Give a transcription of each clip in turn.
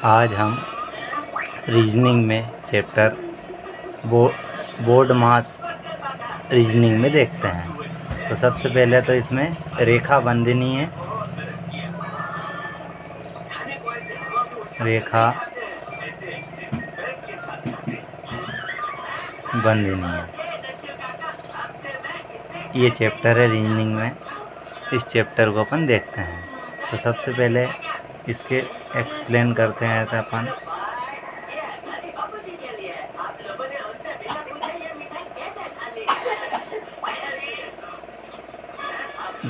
आज हम रीजनिंग में चैप्टर बोर्ड मास रीजनिंग में देखते हैं। तो सबसे पहले तो इसमें रेखा बंधनी है, रेखा बंधनी है, ये चैप्टर है रीजनिंग में। इस चैप्टर को अपन देखते हैं। तो सबसे पहले इसके एक्सप्लेन करते हैं तो अपन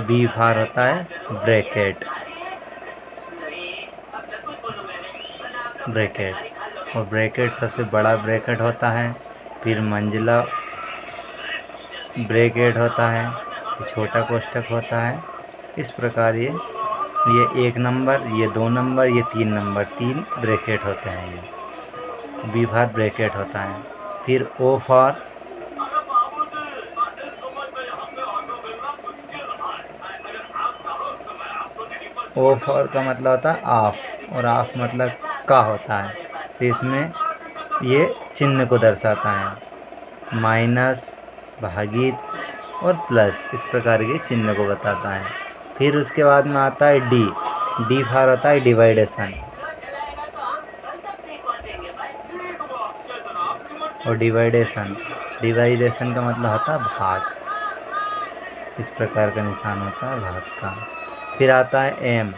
बी फार होता है ब्रैकेट, और ब्रैकेट सबसे बड़ा ब्रैकेट होता है। फिर मंजिला ब्रैकेट होता है, छोटा कोष्ठक होता है। इस प्रकार ये 1 नंबर, ये 2 नंबर, ये 3 नंबर, 3 ब्रैकेट होते हैं। ये बी फार ब्रैकेट होता है। फिर ओ फार का मतलब होता है ऑफ, और ऑफ मतलब का होता है। तो इसमें ये चिन्ह को दर्शाता है, माइनस, भागित और प्लस, इस प्रकार के चिन्ह को बताता है। फिर उसके बाद में आता है डी फार होता है डिवाइडेशन, और डिवाइडेशन का मतलब होता है भाग, इस प्रकार का निशान होता है भाग का। फिर आता है एम,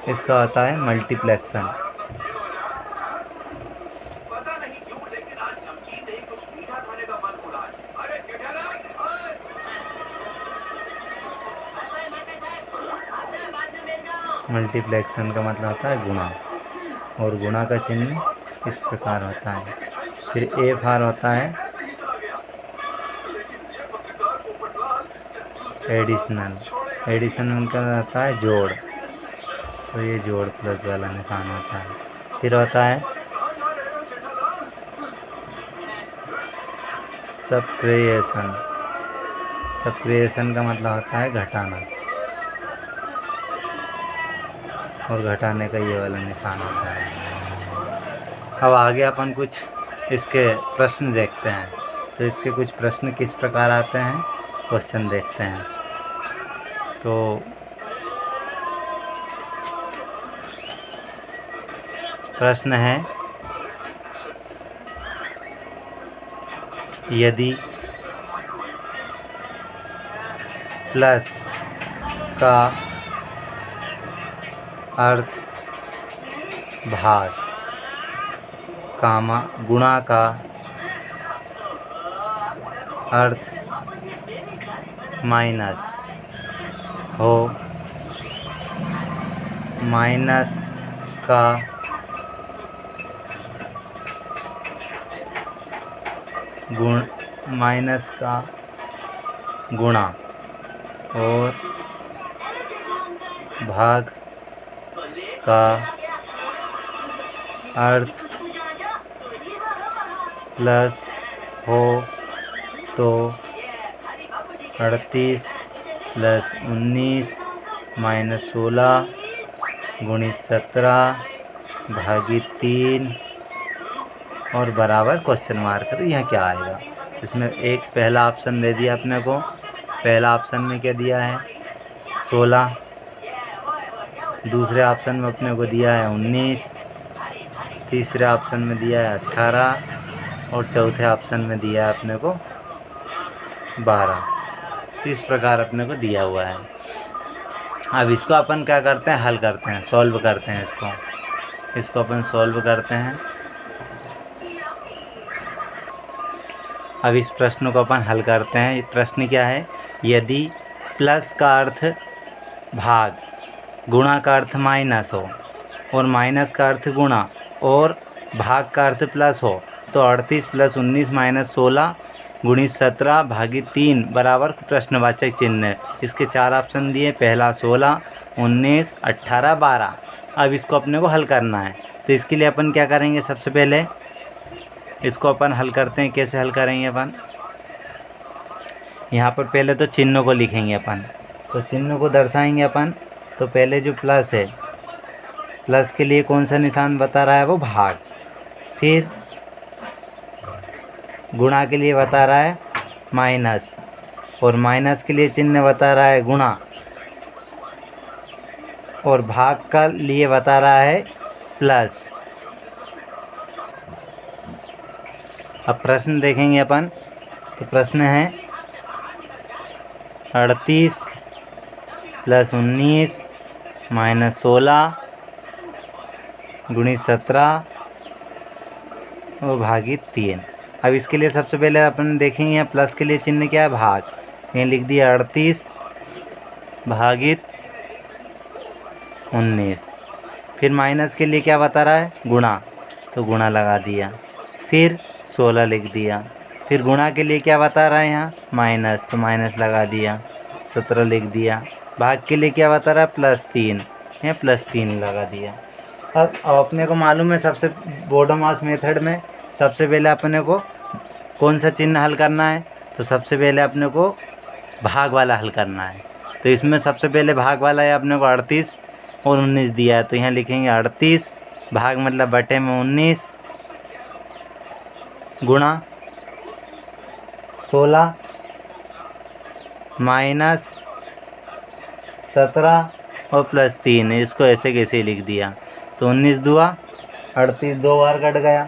इसका होता है मल्टीप्लेक्शन, मल्टीप्लेक्शन का मतलब होता है गुणा, और गुणा का चिन्ह इस प्रकार होता है। फिर ए फार होता है एडिशन का होता है जोड़, तो ये जोड़ प्लस वाला निशान होता है। फिर होता है सब्ट्रैक्शन का मतलब होता है घटाना, और घटाने का ये वाला निशान होता है। अब आगे अपन कुछ इसके प्रश्न देखते हैं। तो इसके कुछ प्रश्न किस प्रकार आते हैं, क्वेश्चन देखते हैं। तो प्रश्न है, यदि प्लस का अर्थ भाग, कामा गुणा का अर्थ माइनस हो, माइनस का गुणा, और भाग का अर्थ प्लस हो तो 38 प्लस 19 माइनस 16 गुणित 17 भागित 3 और बराबर क्वेश्चन मार्क। यहाँ क्या आएगा, इसमें एक पहला ऑप्शन दे दिया अपने को। पहला ऑप्शन में क्या दिया है 16, दूसरे ऑप्शन में अपने को दिया है 19, तीसरे ऑप्शन में दिया है 18, और चौथे ऑप्शन में दिया है अपने को 12। तो इस प्रकार अपने को दिया हुआ है। अब इसको अपन क्या करते हैं, हल करते हैं, सॉल्व करते हैं। इसको अपन सॉल्व करते हैं। अब इस प्रश्न को अपन हल करते हैं। प्रश्न क्या है, यदि प्लस का अर्थ भाग, गुणा का अर्थ माइनस हो, और माइनस का अर्थ गुणा, और भाग का अर्थ प्लस हो, तो 38 प्लस 19 माइनस 16 गुणित 17 भागित 3 बराबर प्रश्नवाचक चिन्ह। इसके 4 ऑप्शन दिए, पहला 16, 19, 18, 12। अब इसको अपने को हल करना है। तो इसके लिए अपन क्या करेंगे, सबसे पहले इसको अपन हल करते हैं। कैसे हल करेंगे अपन, यहाँ पर पहले तो चिन्हों को लिखेंगे अपन। तो चिन्ह को दर्शाएंगे अपन। तो पहले जो प्लस है, प्लस के लिए कौन सा निशान बता रहा है, वो भाग। फिर गुणा के लिए बता रहा है माइनस, और माइनस के लिए चिन्ह बता रहा है गुणा, और भाग का लिए बता रहा है प्लस। अब प्रश्न देखेंगे अपन। तो प्रश्न है 38 + 19 - 16 × 17 और भागित 3। अब इसके लिए सबसे पहले अपन देखेंगे यहाँ प्लस के लिए चिन्ह क्या है, भाग। यहाँ लिख दिया 38 भागित 19। फिर माइनस के लिए क्या बता रहा है, गुणा, तो गुणा लगा दिया। फिर 16 लिख दिया। फिर गुणा के लिए क्या बता रहा है यहाँ, माइनस, तो माइनस लगा दिया। 17 लिख दिया। भाग के लिए क्या बता रहा है, +3, यहाँ +3 लगा दिया। अब अपने को मालूम है सबसे बोडोमास मेथड में सबसे पहले अपने को कौन सा चिन्ह हल करना है, तो सबसे पहले अपने को भाग वाला हल करना है। तो इसमें सबसे पहले भाग वाला है, अपने को 38 और 19 दिया है, तो यहाँ लिखेंगे 38 भाग मतलब बटे में 19 गुणा 16 माइनस 17 और +3। इसको ऐसे कैसे लिख दिया, तो 19 दुआ 38, 2 बार कट गया।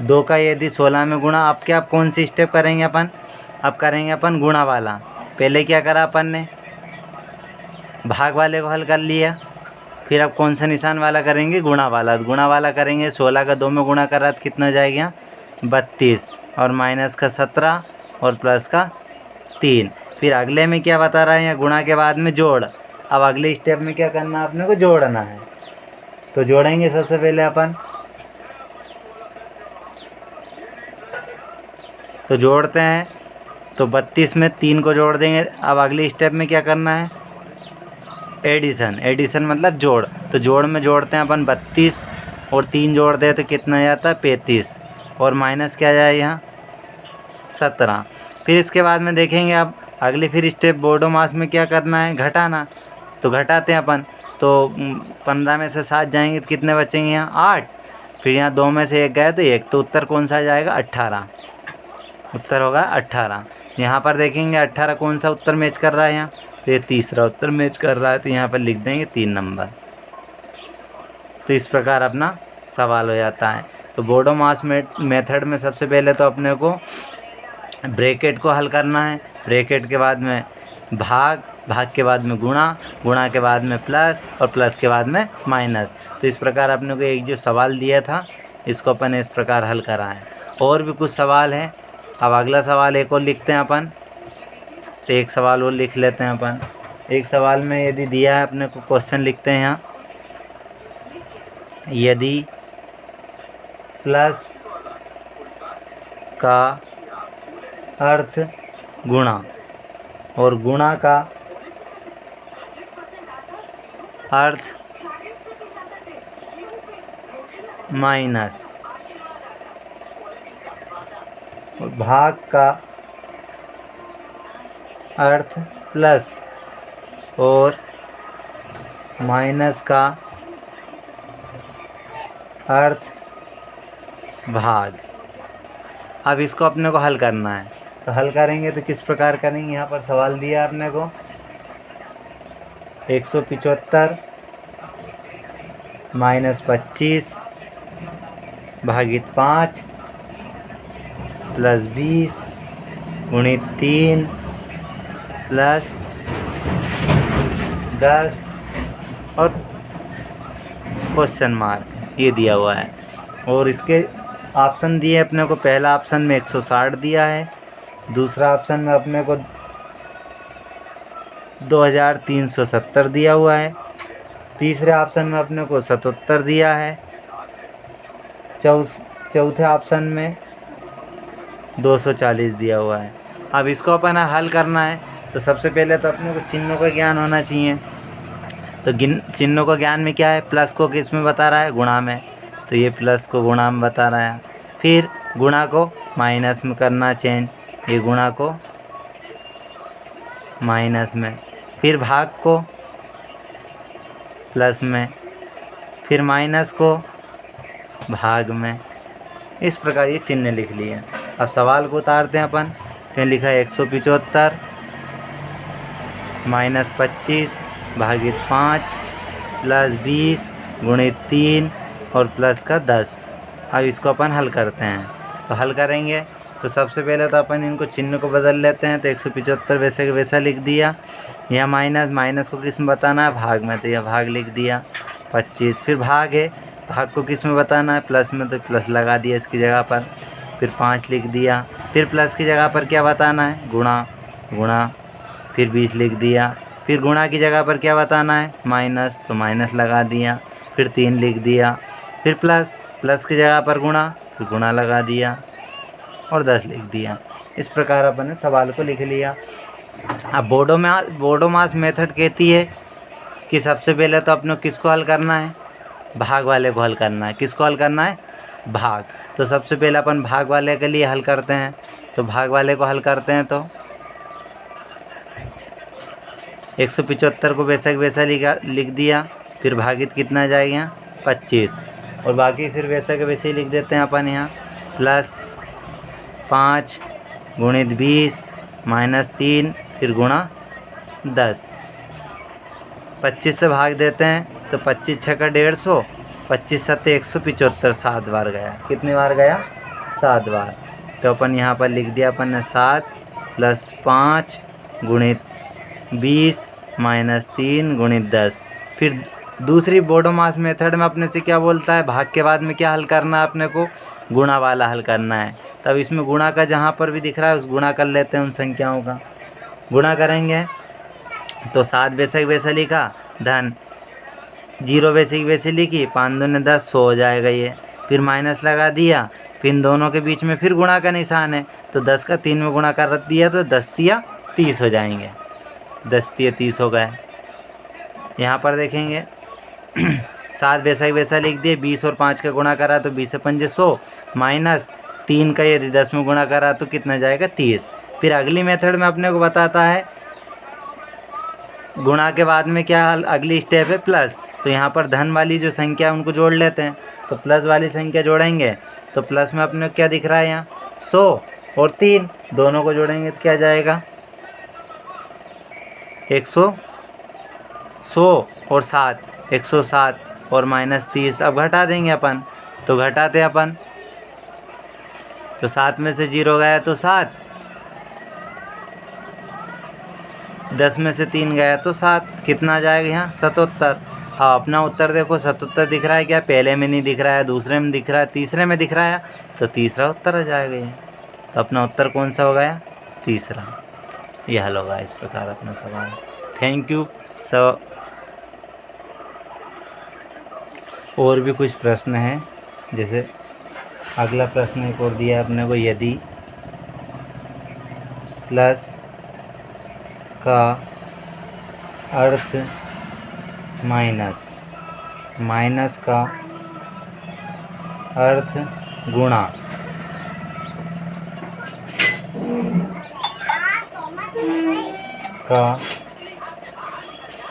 2 का यदि 16 में गुणा, अब क्या, आप कौन सी स्टेप करेंगे अपन, अब करेंगे अपन गुणा वाला। पहले क्या करा अपन ने, भाग वाले को हल कर लिया। फिर अब कौन सा निशान वाला करेंगे, गुणा वाला। गुणा वाला करेंगे, 16 का 2 में गुणा करा तो कितना हो जाएगा, 32, और माइनस का 17 और प्लस का 3। फिर अगले में क्या बता रहा है, यहाँ गुणा के बाद में जोड़। अब अगले स्टेप में क्या करना है, अपने को जोड़ना है। तो जोड़ेंगे सबसे पहले अपन, तो जोड़ते हैं। तो 32 में 3 को जोड़ देंगे। अब अगले स्टेप में क्या करना है, एडिशन। एडिशन मतलब जोड़। तो जोड़ में जोड़ते हैं अपन 32 और 3 जोड़ दे तो कितना आ जाता है, 35, और माइनस क्या जाए यहाँ 17। फिर इसके बाद में देखेंगे अब अगले फिर स्टेप बोडोमास में क्या करना है, घटाना। तो घटाते हैं अपन। तो 15 में से 7 जाएंगे तो कितने बचेंगे, यहाँ 8। फिर यहाँ 2 में से 1 गए तो 1, तो उत्तर कौन सा जाएगा, 18। उत्तर होगा 18। यहाँ पर देखेंगे 18 कौन सा उत्तर मैच कर रहा है, यहाँ तो ये तीसरा उत्तर मैच कर रहा है, तो यहाँ पर लिख देंगे 3 नंबर। तो इस प्रकार अपना सवाल हो जाता है। तो बोडोमास मेथड में सबसे पहले तो अपने को ब्रैकेट को हल करना है। ब्रैकेट के बाद में भाग, भाग के बाद में गुणा, गुणा के बाद में प्लस, और प्लस के बाद में माइनस। तो इस प्रकार अपने को एक जो सवाल दिया था इसको अपन इस प्रकार हल करा है। और भी कुछ सवाल है। अब अगला सवाल एक और लिखते हैं अपन। तो एक सवाल और लिख लेते हैं अपन। एक सवाल में यदि दिया है अपने को, क्वेश्चन लिखते हैं यहाँ, यदि प्लस का अर्थ गुणा और गुणा का अर्थ माइनस और भाग का अर्थ प्लस और माइनस का अर्थ भाग। अब इसको अपने को हल करना है। तो हल करेंगे तो किस प्रकार करेंगे, यहाँ पर सवाल दिया अपने को 175 - 25 भागित 5 + 20 × 3 + 10 और क्वेश्चन मार्क ये दिया हुआ है। और इसके ऑप्शन दिए अपने को, पहला ऑप्शन में 160 दिया है, दूसरा ऑप्शन में अपने को 2370 दिया हुआ है, तीसरे ऑप्शन में अपने को 77 दिया है, चौथे ऑप्शन में 240 दिया हुआ है। अब इसको अपन हल करना है। तो सबसे पहले तो अपने को चिन्हों का ज्ञान होना चाहिए। तो चिन्हों का ज्ञान में क्या है, प्लस को किस में बता रहा है, गुणा में। तो ये प्लस को गुणा में बता रहा है। फिर गुणा को माइनस में करना चेंज, ये गुणा को माइनस में। फिर भाग को प्लस में, फिर माइनस को भाग में, इस प्रकार ये चिन्ह लिख लिए। अब सवाल को उतारते हैं अपन। तो लिखा है 175 माइनस 25 भागित 5 प्लस 20 गुणित 3 और प्लस का 10। अब इसको अपन हल करते हैं। तो हल करेंगे तो सबसे पहले तो अपन इनको चिन्ह को बदल लेते हैं। तो 175 वैसे का वैसा लिख दिया। यह माइनस को किस में बताना है, भाग में, तो यह भाग लिख दिया। 25 फिर भाग है, भाग को किस में बताना है, प्लस में, तो प्लस लगा दिया इसकी जगह पर। फिर 5 लिख दिया। फिर प्लस की जगह पर क्या बताना है, गुणा। फिर 20 लिख दिया। फिर गुणा की जगह पर क्या बताना है, माइनस, तो माइनस लगा दिया। फिर 3 लिख दिया। फिर प्लस की जगह पर गुणा, फिर गुणा लगा दिया और 10 लिख दिया। इस प्रकार अपन ने सवाल को लिख लिया। अब बोडोमास मेथड कहती है कि सबसे पहले तो अपने किसको हल करना है, भाग वाले को हल करना है। किसको हल करना है, भाग। तो सबसे पहले अपन भाग वाले के लिए हल करते हैं। तो भाग वाले को हल करते हैं तो 175 को वैसा वैसा लिख दिया। फिर भागित कितना जाएगा, 25, और बाकी फिर वैसा के वैसे ही लिख देते हैं अपन यहाँ। प्लस 5 गुणित 20 माइनस 3 फिर गुणा 10। 25 से भाग देते हैं तो 25 छः का 150, 25 सत्ते 175, 7 बार गया। कितनी बार गया, 7 बार। तो अपन यहाँ पर लिख दिया अपन ने 7 प्लस 5 गुणित 20 माइनस 3 गुणित 10। फिर दूसरी बोडोमास मेथड में अपने से क्या बोलता है, भाग के बाद में क्या हल करना है, अपने को गुणा वाला हल करना है। तब इसमें गुणा का जहाँ पर भी दिख रहा है उस गुणा कर लेते हैं, उन संख्याओं का गुणा करेंगे। तो 7 वैसे वैसा लिखा, धन 0 वैसे लिखी, 5 दूने 10, 100 हो जाएगा ये। फिर माइनस लगा दिया। फिर इन दोनों के बीच में फिर गुणा का निशान है, तो 10 का 3 में गुणा कर दिया तो 10 तिया 30 हो जाएंगे। 10 तिया 30 हो गए। यहाँ पर देखेंगे 7 वैसा लिख दिए। 20 और 5 का गुणा करा तो 20 से 5 100, माइनस 3 का यदि 10 में गुणा करा तो कितना जाएगा, 30। फिर अगली मेथड में अपने को बताता है गुणा के बाद में क्या अगली स्टेप है, प्लस। तो यहाँ पर धन वाली जो संख्या है उनको जोड़ लेते हैं। तो प्लस वाली संख्या जोड़ेंगे तो प्लस में अपने को क्या दिख रहा है यहाँ, 100 और 3 दोनों को जोड़ेंगे तो क्या जाएगा, 100 और 7 107 और माइनस 30। अब घटा देंगे अपन, तो घटाते अपन तो 7 में से 0 गया तो 7, 10 में से 3 गया तो 7, कितना जाएगा यहाँ, 77। हाँ, अपना उत्तर देखो 77 दिख रहा है क्या, पहले में नहीं दिख रहा है, दूसरे में दिख रहा है, तीसरे में दिख रहा है, तो तीसरा उत्तर आ जाएगा ये। तो अपना उत्तर कौन सा हो गया, तीसरा। यह हल होगा इस प्रकार अपना सवाल। थैंक यू सब। और भी कुछ प्रश्न हैं, जैसे अगला प्रश्न एक और दिया अपने को, यदि प्लस का अर्थ माइनस का अर्थ गुणा का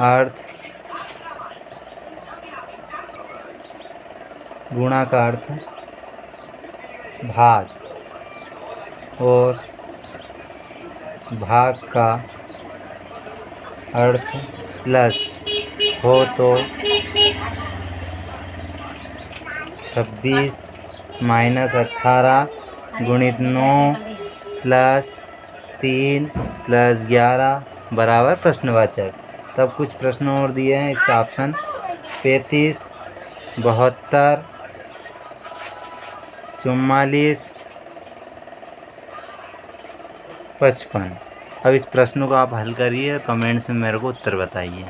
अर्थ गुणा का अर्थ भाग और भाग का अर्थ प्लस हो तो 26 माइनस 18 गुणित 9 प्लस 3 प्लस 11 बराबर प्रश्नवाचक। तब कुछ प्रश्न और दिए हैं, इसका ऑप्शन 35, 72, 44, 55। अब इस प्रश्न को आप हल करिए और कमेंट्स में मेरे को उत्तर बताइए।